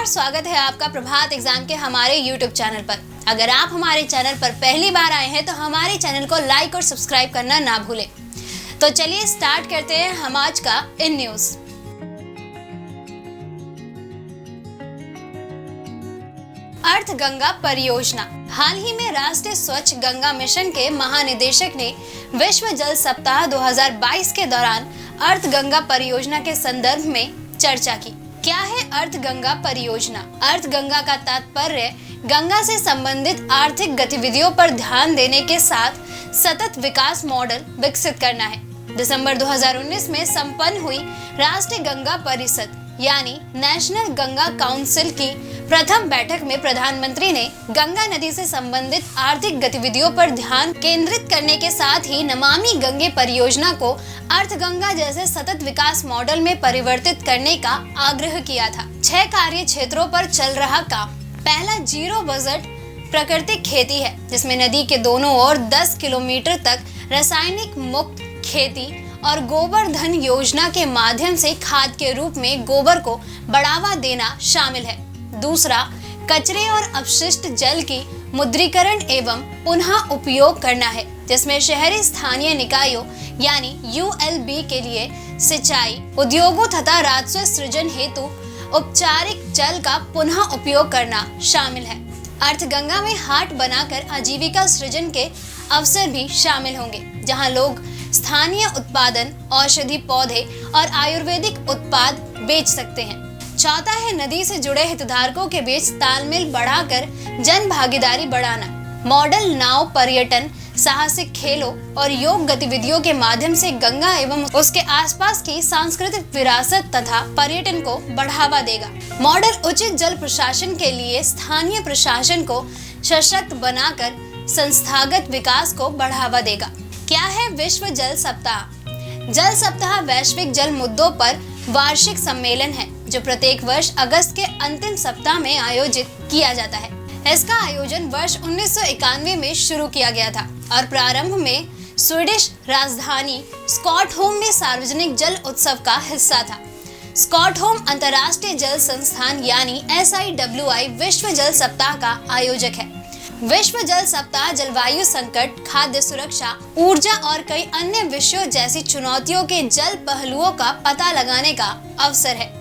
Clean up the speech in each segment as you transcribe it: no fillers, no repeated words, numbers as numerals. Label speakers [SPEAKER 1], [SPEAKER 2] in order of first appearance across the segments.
[SPEAKER 1] नमस्कार, स्वागत है आपका प्रभात एग्जाम के हमारे YouTube चैनल पर। अगर आप हमारे चैनल पर पहली बार आए हैं तो हमारे चैनल को लाइक और सब्सक्राइब करना ना भूलें। तो चलिए स्टार्ट करते हैं हम आज का इन न्यूज। अर्थ गंगा परियोजना। हाल ही में राष्ट्रीय स्वच्छ गंगा मिशन के महानिदेशक ने विश्व जल सप्ताह 2022 के दौरान अर्थ गंगा परियोजना के संदर्भ में चर्चा की। क्या है अर्थ गंगा परियोजना? अर्थ गंगा का तात्पर्य गंगा से संबंधित आर्थिक गतिविधियों पर ध्यान देने के साथ सतत विकास मॉडल विकसित करना है। दिसंबर 2019 में संपन्न हुई राष्ट्रीय गंगा परिषद यानी नेशनल गंगा काउंसिल की प्रथम बैठक में प्रधानमंत्री ने गंगा नदी से संबंधित आर्थिक गतिविधियों पर ध्यान केंद्रित करने के साथ ही नमामि गंगे परियोजना को अर्थ गंगा जैसे सतत विकास मॉडल में परिवर्तित करने का आग्रह किया था। 6 कार्य क्षेत्रों पर चल रहा काम। पहला जीरो बजट प्राकृतिक खेती है, जिसमें नदी के दोनों ओर 10 किलोमीटर तक रासायनिक मुक्त खेती और गोबर धन योजना के माध्यम से खाद के रूप में गोबर को बढ़ावा देना शामिल है। दूसरा, कचरे और अपशिष्ट जल की मुद्रीकरण एवं पुनः उपयोग करना है, जिसमें शहरी स्थानीय निकायों यानी ULB के लिए सिंचाई, उद्योगों तथा राजस्व सृजन हेतु औपचारिक जल का पुनः उपयोग करना शामिल है। अर्थ गंगा में हाट बनाकर आजीविका सृजन के अवसर भी शामिल होंगे, जहां लोग स्थानीय उत्पादन, औषधि पौधे और आयुर्वेदिक उत्पाद बेच सकते हैं। चौथा है नदी से जुड़े हितधारकों के बीच तालमेल बढ़ाकर जन भागीदारी बढ़ाना। मॉडल नाव पर्यटन, साहसिक खेलों और योग गतिविधियों के माध्यम से गंगा एवं उसके आसपास की सांस्कृतिक विरासत तथा पर्यटन को बढ़ावा देगा। मॉडल उचित जल प्रशासन के लिए स्थानीय प्रशासन को सशक्त बनाकर संस्थागत विकास को बढ़ावा देगा। क्या है विश्व जल सप्ताह? जल सप्ताह वैश्विक जल मुद्दों पर वार्षिक सम्मेलन है, जो प्रत्येक वर्ष अगस्त के अंतिम सप्ताह में आयोजित किया जाता है। इसका आयोजन वर्ष 1991 में शुरू किया गया था और प्रारंभ में स्वीडिश राजधानी स्टॉकहोम में सार्वजनिक जल उत्सव का हिस्सा था। स्टॉकहोम अंतर्राष्ट्रीय जल संस्थान यानी SIWI विश्व जल सप्ताह का आयोजक है। विश्व जल सप्ताह जलवायु संकट, खाद्य सुरक्षा, ऊर्जा और कई अन्य विषयों जैसी चुनौतियों के जल पहलुओं का पता लगाने का अवसर है।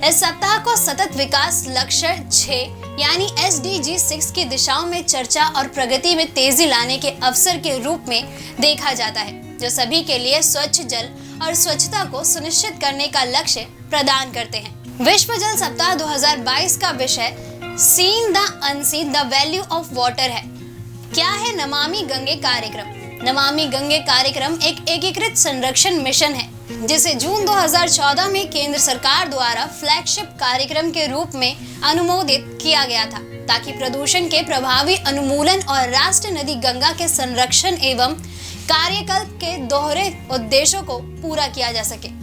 [SPEAKER 1] इस सप्ताह को सतत विकास लक्ष्य 6 यानी SDG 6 की दिशाओं में चर्चा और प्रगति में तेजी लाने के अवसर के रूप में देखा जाता है, जो सभी के लिए स्वच्छ जल और स्वच्छता को सुनिश्चित करने का लक्ष्य प्रदान करते हैं। विश्व जल सप्ताह 2022 का विषय seeing the unseen the value of water है। क्या है नमामि गंगे कार्यक्रम? नमामि गंगे कार्यक्रम एक एकीकृत संरक्षण मिशन है, जिसे जून 2014 में केंद्र सरकार द्वारा फ्लैगशिप कार्यक्रम के रूप में अनुमोदित किया गया था, ताकि प्रदूषण के प्रभावी उन्मूलन और राष्ट्रीय नदी गंगा के संरक्षण एवं कार्यकल्प के दोहरे उद्देश्यों को पूरा किया जा सके।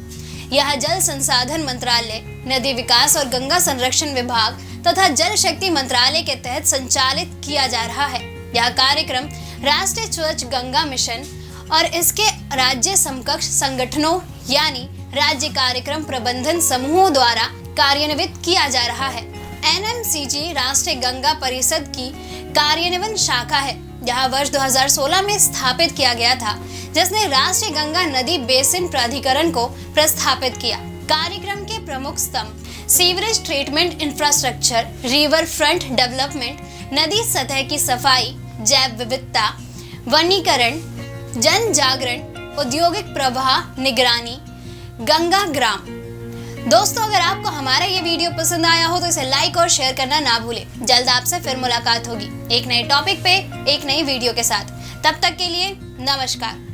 [SPEAKER 1] यह जल संसाधन मंत्रालय, नदी विकास और गंगा संरक्षण विभाग तथा जल शक्ति मंत्रालय के तहत संचालित किया जा रहा है। यह कार्यक्रम राष्ट्रीय स्वच्छ गंगा मिशन और इसके राज्य समकक्ष संगठनों यानी राज्य कार्यक्रम प्रबंधन समूहों द्वारा कार्यान्वित किया जा रहा है। NMCG राष्ट्रीय गंगा परिषद की कार्यान्वयन शाखा है, यह वर्ष 2016 में स्थापित किया गया था, जिसने राष्ट्रीय गंगा नदी बेसिन प्राधिकरण को प्रस्थापित किया। कार्यक्रम के प्रमुख स्तंभ sewerage treatment infrastructure, river front development, नदी सतह की सफाई, जैव विविधता, वनीकरण, जन जागरण, औद्योगिक प्रवाह निगरानी, गंगा ग्राम। दोस्तों, अगर आपको हमारा ये वीडियो पसंद आया हो तो इसे लाइक और शेयर करना ना भूलें। जल्द आपसे फिर मुलाकात होगी एक नए टॉपिक पे, एक नई वीडियो के साथ। तब तक के लिए नमस्कार।